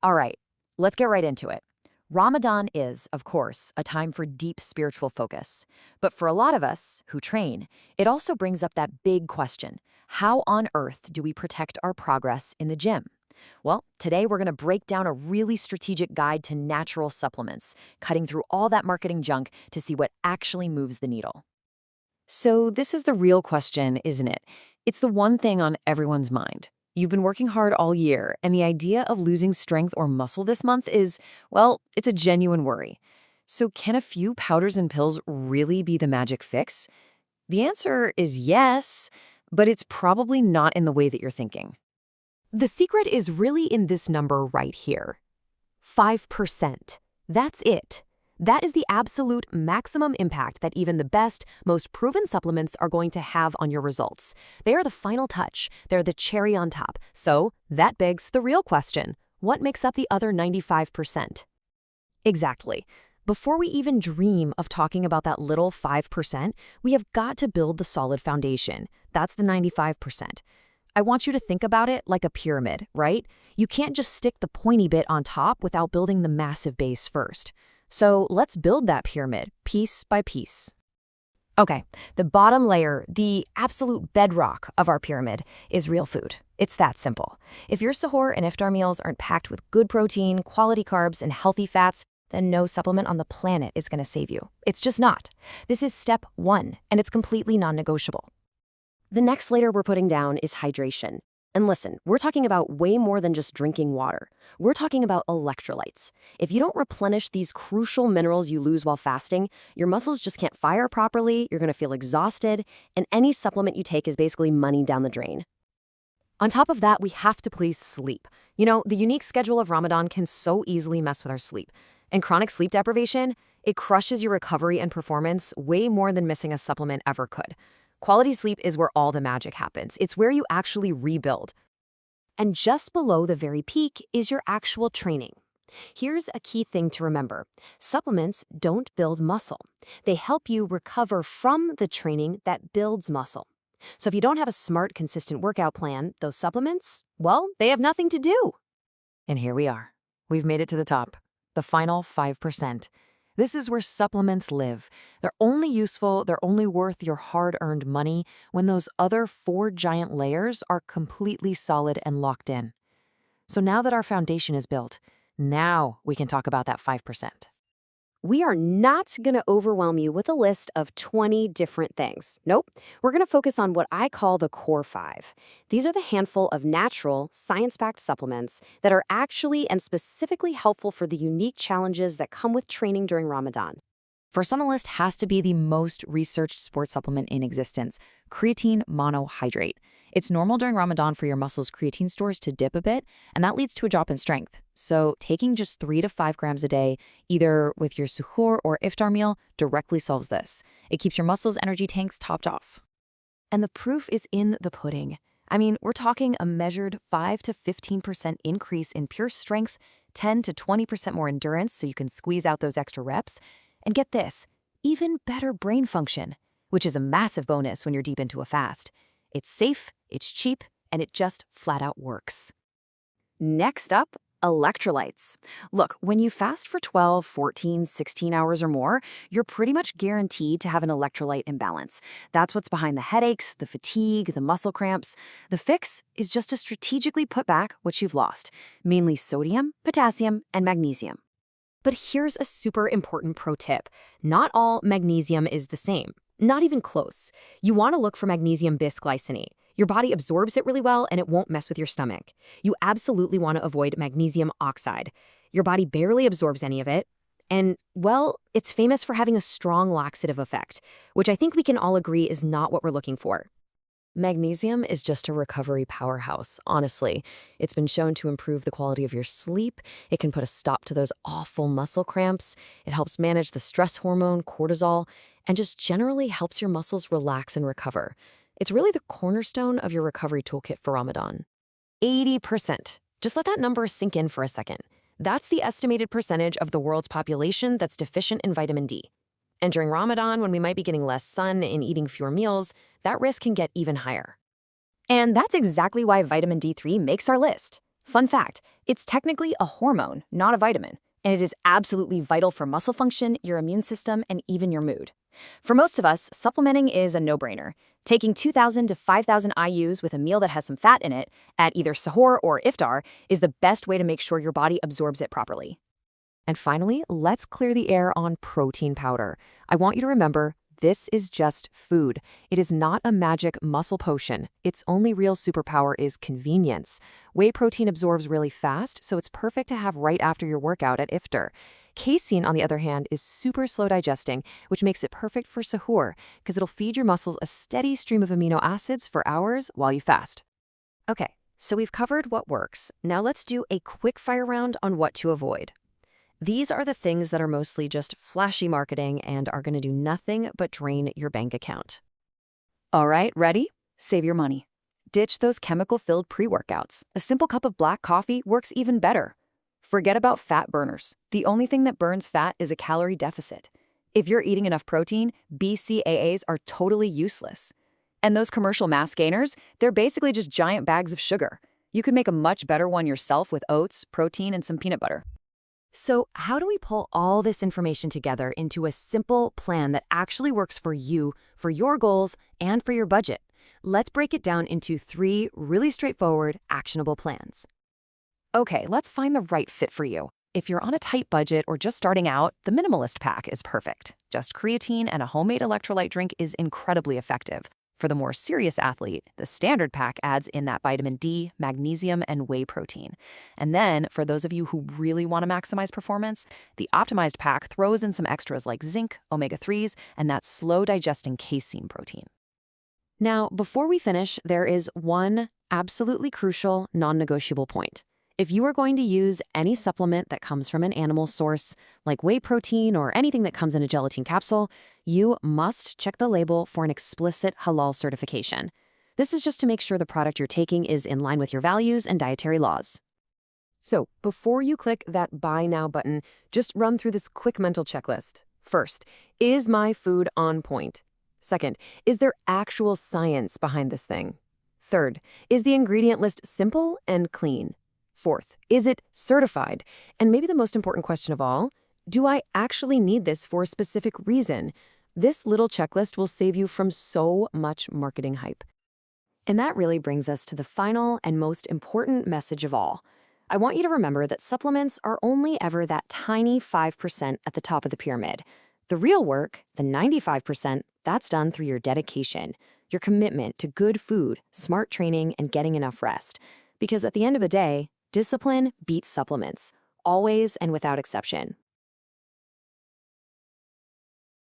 All right, let's get right into it. Ramadan is, of course, a time for deep spiritual focus. But for a lot of us who train, it also brings up that big question: how on earth do we protect our progress in the gym? Well, today we're going to break down a really strategic guide to natural supplements, cutting through all that marketing junk to see what actually moves the needle. So, this is the real question, isn't it? It's the one thing on everyone's mind. You've been working hard all year, and the idea of losing strength or muscle this month is, well, it's a genuine worry. So, can a few powders and pills really be the magic fix? The answer is yes, but it's probably not in the way that you're thinking. The secret is really in this number right here. 5%. That's it. That is the absolute maximum impact that even the best, most proven supplements are going to have on your results. They are the final touch. They're the cherry on top. So that begs the real question: what makes up the other 95%? Exactly. Before we even dream of talking about that little 5%, we have got to build the solid foundation. That's the 95%. I want you to think about it like a pyramid, right? You can't just stick the pointy bit on top without building the massive base first. So let's build that pyramid piece by piece. Okay, the bottom layer, the absolute bedrock of our pyramid, is real food. It's that simple. If your suhur and iftar meals aren't packed with good protein, quality carbs, and healthy fats, then no supplement on the planet is going to save you. It's just not. This is step one, and it's completely non-negotiable. The next layer we're putting down is hydration. And listen, we're talking about way more than just drinking water. We're talking about electrolytes. If you don't replenish these crucial minerals you lose while fasting, your muscles just can't fire properly, you're going to feel exhausted, and any supplement you take is basically money down the drain. On top of that, we have to please sleep. You know, the unique schedule of Ramadan can so easily mess with our sleep. And chronic sleep deprivation, it crushes your recovery and performance way more than missing a supplement ever could. Quality sleep is where all the magic happens. It's where you actually rebuild. And just below the very peak is your actual training. Here's a key thing to remember. Supplements don't build muscle. They help you recover from the training that builds muscle. So if you don't have a smart, consistent workout plan, those supplements, well, they have nothing to do. And here we are. We've made it to the top, the final 5%. This is where supplements live. They're only useful, they're only worth your hard-earned money when those other 4 giant layers are completely solid and locked in. So now that our foundation is built, now we can talk about that 5%. We are not going to overwhelm you with a list of 20 different things. Nope. We're going to focus on what I call the core 5. These are the handful of natural, science-backed supplements that are actually and specifically helpful for the unique challenges that come with training during Ramadan. First on the list has to be the most researched sports supplement in existence, creatine monohydrate. It's normal during Ramadan for your muscles' creatine stores to dip a bit, and that leads to a drop in strength. So taking just 3 to 5 grams a day, either with your suhur or iftar meal, directly solves this. It keeps your muscles' energy tanks topped off. And the proof is in the pudding. I mean, we're talking a measured 5 to 15% increase in pure strength, 10 to 20% more endurance so you can squeeze out those extra reps. And get this, even better brain function, which is a massive bonus when you're deep into a fast. It's safe, it's cheap, and it just flat out works. Next up, electrolytes. Look, when you fast for 12, 14, 16 hours or more, you're pretty much guaranteed to have an electrolyte imbalance. That's what's behind the headaches, the fatigue, the muscle cramps. The fix is just to strategically put back what you've lost, mainly sodium, potassium, and magnesium. But here's a super important pro tip. Not all magnesium is the same. Not even close. You want to look for magnesium bisglycinate. Your body absorbs it really well and it won't mess with your stomach. You absolutely want to avoid magnesium oxide. Your body barely absorbs any of it. And, well, it's famous for having a strong laxative effect, which I think we can all agree is not what we're looking for. Magnesium is just a recovery powerhouse, honestly. It's been shown to improve the quality of your sleep. It can put a stop to those awful muscle cramps. It helps manage the stress hormone, cortisol, and just generally helps your muscles relax and recover. It's really the cornerstone of your recovery toolkit for Ramadan. 80%. Just let that number sink in for a second. That's the estimated percentage of the world's population that's deficient in vitamin D. And during Ramadan, when we might be getting less sun and eating fewer meals, that risk can get even higher. And that's exactly why vitamin D3 makes our list. Fun fact, it's technically a hormone, not a vitamin, and it is absolutely vital for muscle function, your immune system, and even your mood. For most of us, supplementing is a no-brainer. Taking 2,000 to 5,000 IUs with a meal that has some fat in it, at either suhur or iftar, is the best way to make sure your body absorbs it properly. And finally, let's clear the air on protein powder. I want you to remember, this is just food. It is not a magic muscle potion. Its only real superpower is convenience. Whey protein absorbs really fast, so it's perfect to have right after your workout at iftar. Casein, on the other hand, is super slow digesting, which makes it perfect for suhoor, because it'll feed your muscles a steady stream of amino acids for hours while you fast. Okay, so we've covered what works. Now let's do a quick fire round on what to avoid. These are the things that are mostly just flashy marketing and are going to do nothing but drain your bank account. All right, ready? Save your money. Ditch those chemical-filled pre-workouts. A simple cup of black coffee works even better. Forget about fat burners. The only thing that burns fat is a calorie deficit. If you're eating enough protein, BCAAs are totally useless. And those commercial mass gainers, they're basically just giant bags of sugar. You could make a much better one yourself with oats, protein, and some peanut butter. So how do we pull all this information together into a simple plan that actually works for you, for your goals, and for your budget? Let's break it down into 3 really straightforward, actionable plans. Okay, let's find the right fit for you. If you're on a tight budget or just starting out, the minimalist pack is perfect. Just creatine and a homemade electrolyte drink is incredibly effective. For the more serious athlete, the standard pack adds in that vitamin D, magnesium, and whey protein. And then, for those of you who really want to maximize performance, the optimized pack throws in some extras like zinc, omega-3s, and that slow-digesting casein protein. Now, before we finish, there is one absolutely crucial, non-negotiable point. If you are going to use any supplement that comes from an animal source, like whey protein or anything that comes in a gelatin capsule, you must check the label for an explicit halal certification. This is just to make sure the product you're taking is in line with your values and dietary laws. So, before you click that Buy Now button, just run through this quick mental checklist. First, is my food on point? Second, is there actual science behind this thing? Third, is the ingredient list simple and clean? Fourth, is it certified? And maybe the most important question of all, do I actually need this for a specific reason? This little checklist will save you from so much marketing hype. And that really brings us to the final and most important message of all. I want you to remember that supplements are only ever that tiny 5% at the top of the pyramid. The real work, the 95%, that's done through your dedication, your commitment to good food, smart training, and getting enough rest. Because at the end of the day, discipline beats supplements, always and without exception.